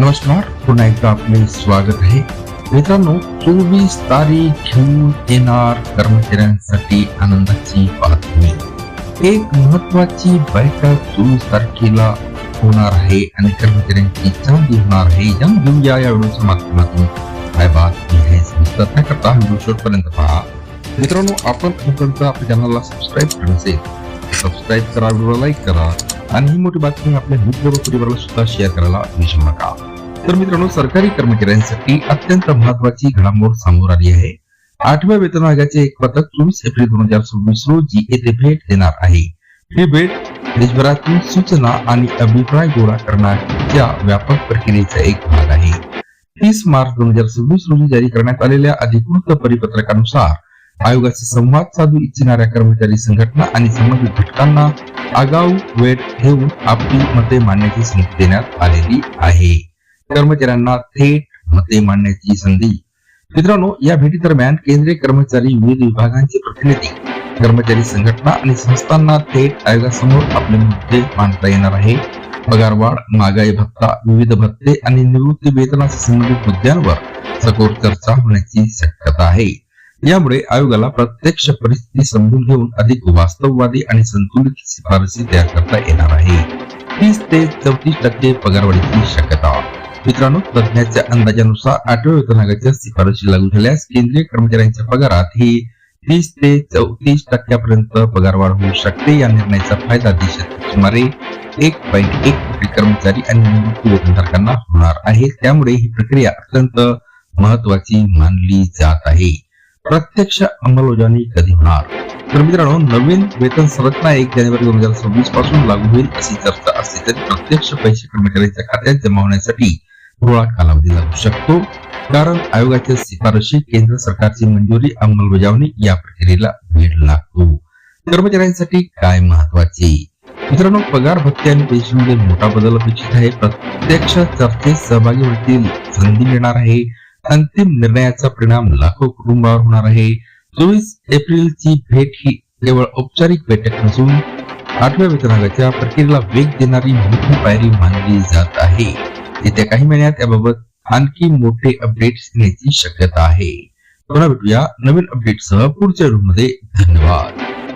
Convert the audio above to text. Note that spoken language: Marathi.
नमस्कार, पुन्हा एकदा आपले स्वागत आहे. मित्रांनो, 24 तारीख घेऊन येणार कर्मचाऱ्यांसाठी आनंदाची बातमी. एक महत्वाची बैठक 24 तारखेला होणार आहे आणि कर्मचाऱ्यांची चांदी होणार आहे. जाणून घेऊया या व्हिडिओच्या माध्यमातून काय बातमी आहे. सविस्तर करता व्हिडिओ शेवटपर्यंत पहा. मित्रांनो, आपण आपल्या चॅनलला सबस्क्राईब केलं नसेल सबस्क्राईब करा, व्हिडिओला लाईक करा आणि ही मोठी बातमी आपल्या मित्र व परिवाराला सुद्धा शेअर करायला विसरू नका. तर मित्रांनो, सरकारी कर्मचाऱ्यांसाठी अत्यंत महत्वाची घडामोड समोर आली आहे. 8व्या वेतन आयोगाचे एक पथक 24 एप्रिल 2026 रोजी येथे भेट देणार आहे. ही भेट देशभरातील सूचना आणि अभिप्राय गोळा करण्याच्या व्यापक प्रक्रियेचा एक भाग आहे. 30 मार्च 2026 रोजी जारी करण्यात आलेल्या अधिकृत परिपत्रकानुसार आयोगाचे संवाद साधू इच्छिणाऱ्या कर्मचारी संघटना आणि संबंधित घटकांना आगाऊ वेळ घेऊन आपली मते मांडण्याची संधी देण्यात आलेली आहे. कर्मचाऱ्यांना थेट मते मांडण्याची संधी. मित्रांनो, या भेटी दरम्यान केंद्रीय कर्मचारी, विविध विभागांचे प्रतिनिधी, कर्मचारी संघटना आणि संस्थांना थेट आयोगासमोर आपले मुद्दे मांडता येणार आहे. पगारवाढ, महागाई भत्ता, विविध भत्ते आणि निवृत्ती वेतनाशी संबंधित मुद्द्यांवर सखोल चर्चा होण्याची शक्यता आहे. यामुळे आयोगाला प्रत्यक्ष परिस्थिती समजून घेऊन अधिक वास्तववादी आणि संतुलित शिफारसी तयार करता येणार आहे. 30 ते 34% पगारवाढीची शक्यता. मित्रांनो, तज्ञांच्या अंदाजानुसार 8व्या वेतन आयोगाच्या शिफारशी लागू झाल्यास केंद्रीय कर्मचाऱ्यांच्या पगारात ही 30 ते 34% पर्यंत पगारवाढ होऊ शकते. या निर्णयाचा फायदा देशातील सुमारे 1.1 कोटी कर्मचारी आणि निवृत्ती वेतनधारकांना होणार आहे. त्यामुळे ही प्रक्रिया अत्यंत महत्वाची मानली जात आहे. प्रत्यक्ष अंमलबजावणी कधी होणार? तर मित्रांनो, नवीन वेतन संरचना 1 जानेवारी 2026 पासून लागू होईल अशी चर्चा असली तरी प्रत्यक्ष पैसे कर्मचाऱ्यांच्या खात्यात जमा होण्यासाठी थोडा कालावधी लागू शकतो. कारण आयोगाच्या शिफारशी, केंद्र सरकारची मंजुरी, अंमलबजावणी या प्रक्रियेला वेळ लागतो. कर्मचाऱ्यांसाठी काय महत्वाचे? मित्रांनो, पगार, भत्ते आणि पेन्शनमध्ये मोठा बदल अपेक्षित आहे. प्रत्यक्ष चर्चेत सहभागी होण्याची संधी मिळणार आहे. अंतिम निर्णयाचा परिणाम लाखो कुटुंबावर होणार आहे. 24 एप्रिलची भेट ही केवळ औपचारिक बैठक नसून 8व्या वेतन आयोगाच्या प्रक्रियेला वेग देणारी मोठी पायरी मानली जात आहे. येत्या काही महिन्यात याबाबत आणखी मोठे अपडेट्स येण्याची शक्यता आहे. पुन्हा भेटूया नवीन अपडेटसह पुढच्या व्हिडिओमध्ये. धन्यवाद.